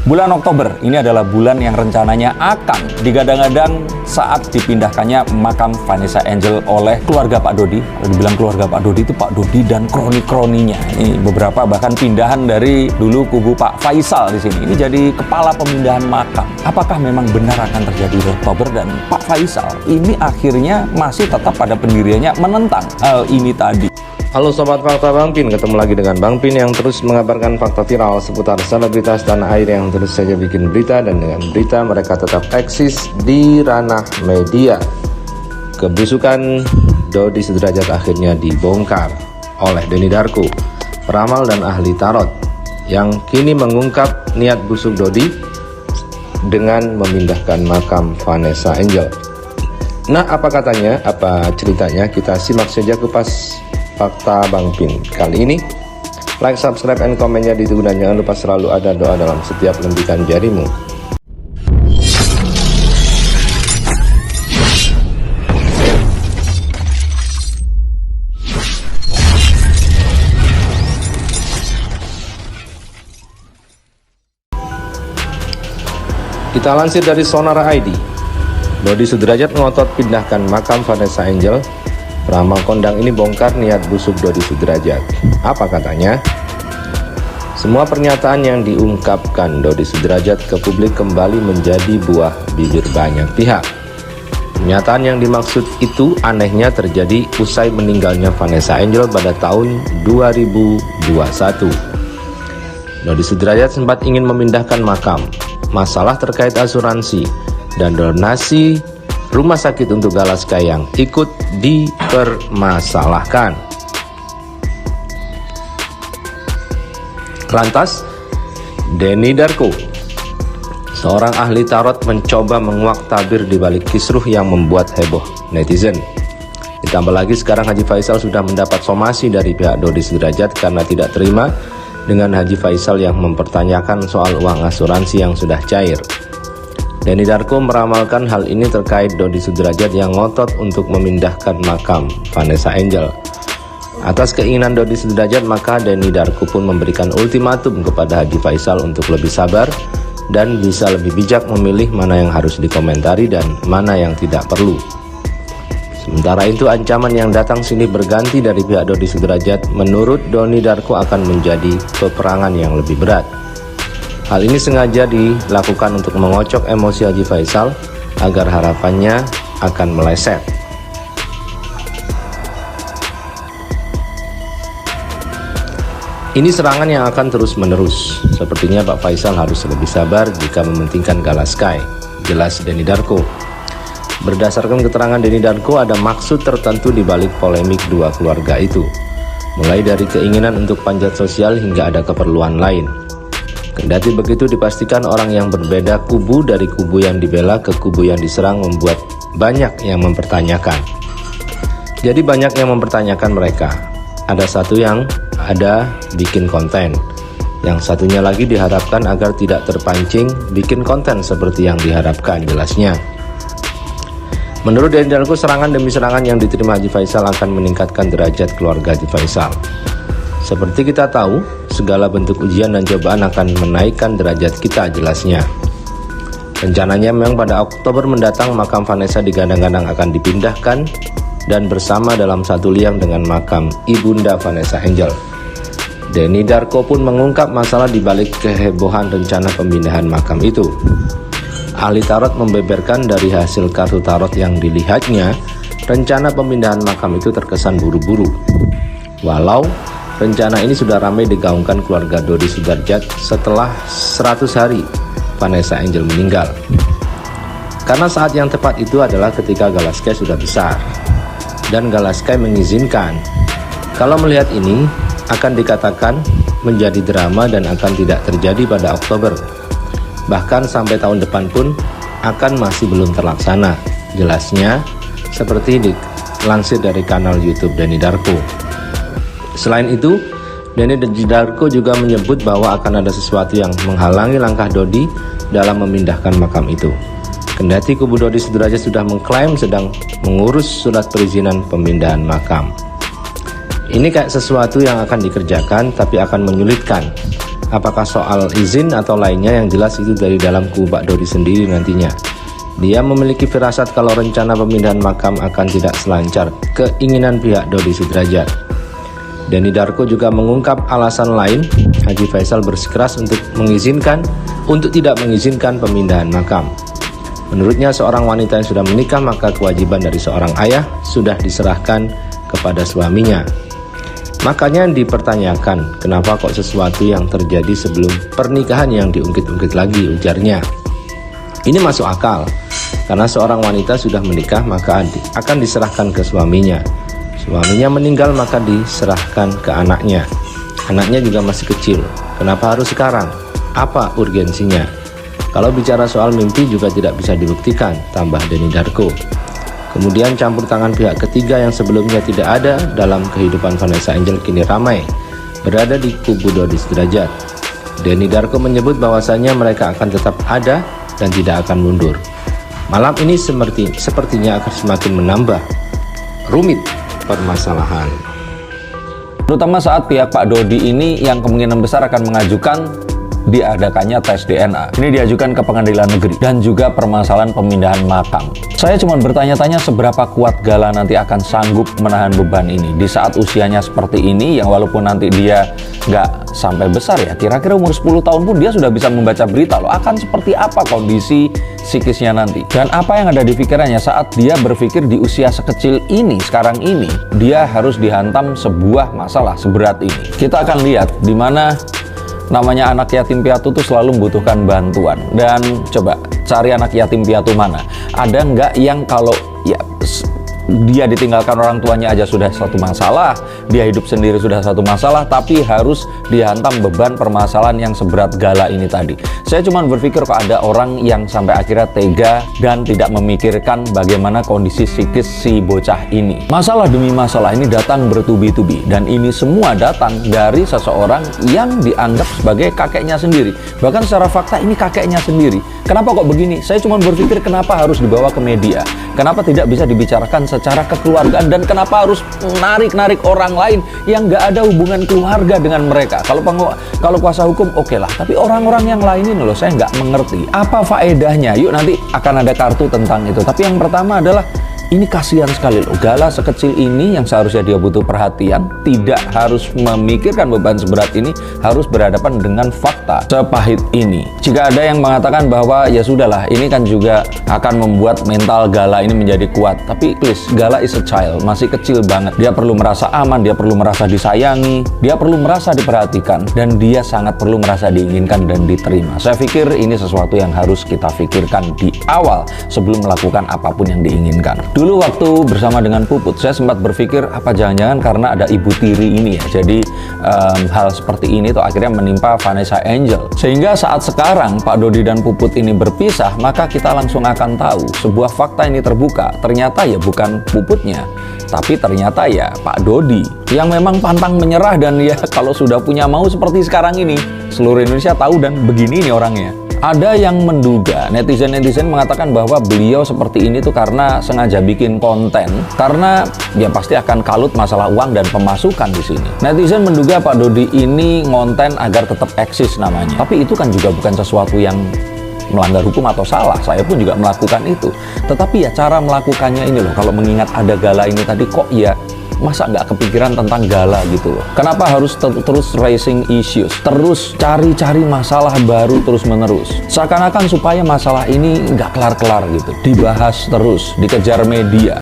Bulan Oktober ini adalah bulan yang rencananya akan digadang-gadang saat dipindahkannya makam Vanessa Angel oleh keluarga Pak Dodi. Kalau dibilang keluarga Pak Dodi itu Pak Dodi dan kroni-kroninya. Ini beberapa bahkan pindahan dari dulu kubu Pak Faisal di sini. Ini jadi kepala pemindahan makam. Apakah memang benar akan terjadi di Oktober, dan Pak Faisal ini akhirnya masih tetap pada pendiriannya menentang hal ini tadi. Halo Sobat Fakta Bang Pin, ketemu lagi dengan Bang Pin yang terus mengabarkan fakta viral seputar selebritas tanah air yang terus saja bikin berita, dan dengan berita mereka tetap eksis di ranah media. Kebusukan Dodi Sudrajat akhirnya dibongkar oleh Denny Darko, peramal dan ahli tarot, yang kini mengungkap niat busuk Dodi dengan memindahkan makam Vanessa Angel. Nah, apa katanya, apa ceritanya? Kita simak saja kupas fakta Bang Pin kali ini. Like, subscribe, and komennya ditunggu, dan jangan lupa selalu ada doa dalam setiap lempikan jarimu. Kita lansir dari Sonara ID. Dodi Sudrajat ngotot pindahkan makam Vanessa Angel. Peramal kondang ini bongkar niat busuk Dodi Sudrajat. Apa katanya? Semua pernyataan yang diungkapkan Dodi Sudrajat ke publik kembali menjadi buah bibir banyak pihak. Pernyataan yang dimaksud itu anehnya terjadi usai meninggalnya Vanessa Angel pada tahun 2021. Dodi Sudrajat sempat ingin memindahkan makam. Masalah terkait asuransi dan donasi rumah sakit untuk Galaska yang ikut dipermasalahkan. Lantas, Denny Darko, seorang ahli tarot, mencoba menguak tabir di balik kisruh yang membuat heboh netizen. Ditambah lagi sekarang Haji Faisal sudah mendapat somasi dari pihak Dodi Sudrajat karena tidak terima dengan Haji Faisal yang mempertanyakan soal uang asuransi yang sudah cair. Denny Darko meramalkan hal ini terkait Dodi Sudrajat yang ngotot untuk memindahkan makam Vanessa Angel. Atas keinginan Dodi Sudrajat, maka Denny Darko pun memberikan ultimatum kepada Haji Faisal untuk lebih sabar dan bisa lebih bijak memilih mana yang harus dikomentari dan mana yang tidak perlu. Sementara itu, ancaman yang datang sini berganti dari pihak Dodi Sudrajat menurut Denny Darko akan menjadi peperangan yang lebih berat. Hal ini sengaja dilakukan untuk mengocok emosi Haji Faisal agar harapannya akan meleset. Ini serangan yang akan terus-menerus. Sepertinya Pak Faisal harus lebih sabar jika mementingkan Galaska, jelas Denny Darko. Berdasarkan keterangan Denny Darko, ada maksud tertentu di balik polemik dua keluarga itu. Mulai dari keinginan untuk panjat sosial hingga ada keperluan lain. Kendati begitu, dipastikan orang yang berbeda kubu dari kubu yang dibela ke kubu yang diserang membuat banyak yang mempertanyakan. Jadi banyak yang mempertanyakan mereka. Ada satu yang ada bikin konten, yang satunya lagi diharapkan agar tidak terpancing bikin konten seperti yang diharapkan, jelasnya. Menurut Denny Darko, serangan demi serangan yang diterima Haji Faisal akan meningkatkan derajat keluarga Haji Faisal. Seperti kita tahu, segala bentuk ujian dan cobaan akan menaikkan derajat kita, jelasnya. Rencananya memang pada Oktober mendatang makam Vanessa digadang-gadang akan dipindahkan dan bersama dalam satu liang dengan makam Ibunda Vanessa Angel. Denny Darko pun mengungkap masalah di balik kehebohan rencana pemindahan makam itu. Ahli tarot membeberkan dari hasil kartu tarot yang dilihatnya, rencana pemindahan makam itu terkesan buru-buru. Walau rencana ini sudah ramai digaungkan keluarga Dodi Sudrajat setelah 100 hari Vanessa Angel meninggal. Karena saat yang tepat itu adalah ketika Galaska sudah besar, dan Galaska mengizinkan. Kalau melihat ini, akan dikatakan menjadi drama dan akan tidak terjadi pada Oktober. Bahkan sampai tahun depan pun akan masih belum terlaksana, jelasnya, seperti dilansir dari kanal YouTube Denny Darko. Selain itu, Denny Darko juga menyebut bahwa akan ada sesuatu yang menghalangi langkah Dodi dalam memindahkan makam itu. Kendati kubu Dodi Sudrajat sudah mengklaim sedang mengurus surat perizinan pemindahan makam. Ini kayak sesuatu yang akan dikerjakan tapi akan menyulitkan Apakah soal izin atau lainnya, yang jelas itu dari dalam kubu Pak Dodi sendiri nantinya. Dia memiliki firasat kalau rencana pemindahan makam akan tidak selancar keinginan pihak Dodi Sudrajat. Denny Darko juga mengungkap alasan lain Haji Faisal bersikeras untuk tidak mengizinkan pemindahan makam. Menurutnya seorang wanita yang sudah menikah, maka kewajiban dari seorang ayah sudah diserahkan kepada suaminya. Makanya dipertanyakan, kenapa kok sesuatu yang terjadi sebelum pernikahan yang diungkit-ungkit lagi, ujarnya. Ini masuk akal, karena seorang wanita sudah menikah maka akan diserahkan ke suaminya. Suaminya meninggal maka diserahkan ke anaknya. Anaknya juga masih kecil, kenapa harus sekarang? Apa urgensinya? Kalau bicara soal mimpi juga tidak bisa dibuktikan, tambah Denny Darko. Kemudian campur tangan pihak ketiga yang sebelumnya tidak ada dalam kehidupan Vanessa Angel kini ramai berada di kubu Dodi Sudrajat. Denny Darko menyebut bahwasannya mereka akan tetap ada dan tidak akan mundur. Malam ini sepertinya akan semakin menambah rumit permasalahan. Terutama saat pihak Pak Dodi ini yang kemungkinan besar akan mengajukan diadakannya tes DNA. Ini diajukan ke pengadilan negeri dan juga permasalahan pemindahan makam. Saya cuma bertanya-tanya seberapa kuat Gala nanti akan sanggup menahan beban ini di saat usianya seperti ini, yang walaupun nanti dia nggak sampai besar ya, kira-kira umur 10 tahun pun dia sudah bisa membaca berita loh, akan seperti apa kondisi psikisnya nanti. Dan apa yang ada di pikirannya saat dia berpikir di usia sekecil ini, sekarang ini, dia harus dihantam sebuah masalah seberat ini. Kita akan lihat di mana namanya anak yatim piatu tuh selalu membutuhkan bantuan. Dan coba cari anak yatim piatu mana, ada nggak yang kalau ya dia ditinggalkan orang tuanya aja sudah satu masalah, dia hidup sendiri sudah satu masalah, tapi harus dihantam beban permasalahan yang seberat Gala ini tadi. Saya cuma berpikir kok ada orang yang sampai akhirnya tega dan tidak memikirkan bagaimana kondisi psikis si bocah ini. Masalah demi masalah ini datang bertubi-tubi, dan ini semua datang dari seseorang yang dianggap sebagai kakeknya sendiri. Bahkan secara fakta ini kakeknya sendiri. Kenapa kok begini? Saya cuma berpikir kenapa harus dibawa ke media? Kenapa tidak bisa dibicarakan secara kekeluargaan, dan kenapa harus narik-narik orang lain yang nggak ada hubungan keluarga dengan mereka? Kalau kuasa hukum oke lah, tapi orang-orang yang lain ini loh saya nggak mengerti apa faedahnya. Yuk nanti akan ada kartu tentang itu. Tapi yang pertama adalah ini kasihan sekali loh, Gala sekecil ini yang seharusnya dia butuh perhatian, tidak harus memikirkan beban seberat ini, harus berhadapan dengan fakta sepahit ini. Jika ada yang mengatakan bahwa ya sudahlah, ini kan juga akan membuat mental Gala ini menjadi kuat. Tapi please, Gala is a child, masih kecil banget. Dia perlu merasa aman, dia perlu merasa disayangi, dia perlu merasa diperhatikan, dan dia sangat perlu merasa diinginkan dan diterima. Saya pikir ini sesuatu yang harus kita pikirkan di awal sebelum melakukan apapun yang diinginkan. Dulu waktu bersama dengan Puput, saya sempat berpikir apa jangan-jangan karena ada ibu tiri ini ya, jadi hal seperti ini tuh akhirnya menimpa Vanessa Angel. Sehingga saat sekarang Pak Dodi dan Puput ini berpisah, maka kita langsung akan tahu sebuah fakta ini terbuka. Ternyata ya bukan Puputnya, tapi ternyata ya Pak Dodi yang memang pantang menyerah, dan ya kalau sudah punya mau seperti sekarang ini, seluruh Indonesia tahu dan begini nih orangnya. Ada yang menduga, netizen mengatakan bahwa beliau seperti ini tuh karena sengaja bikin konten, karena ya pasti akan kalut masalah uang dan pemasukan di sini. Netizen menduga Pak Dodi ini ngonten agar tetap eksis namanya. Tapi itu kan juga bukan sesuatu yang melanggar hukum atau salah. Saya pun juga melakukan itu. Tetapi ya cara melakukannya ini loh, kalau mengingat ada Gala ini tadi, kok ya masa nggak kepikiran tentang Gala gitu loh. Kenapa harus terus raising issues, terus cari-cari masalah baru terus-menerus, seakan-akan supaya masalah ini nggak kelar-kelar gitu, dibahas terus, dikejar media.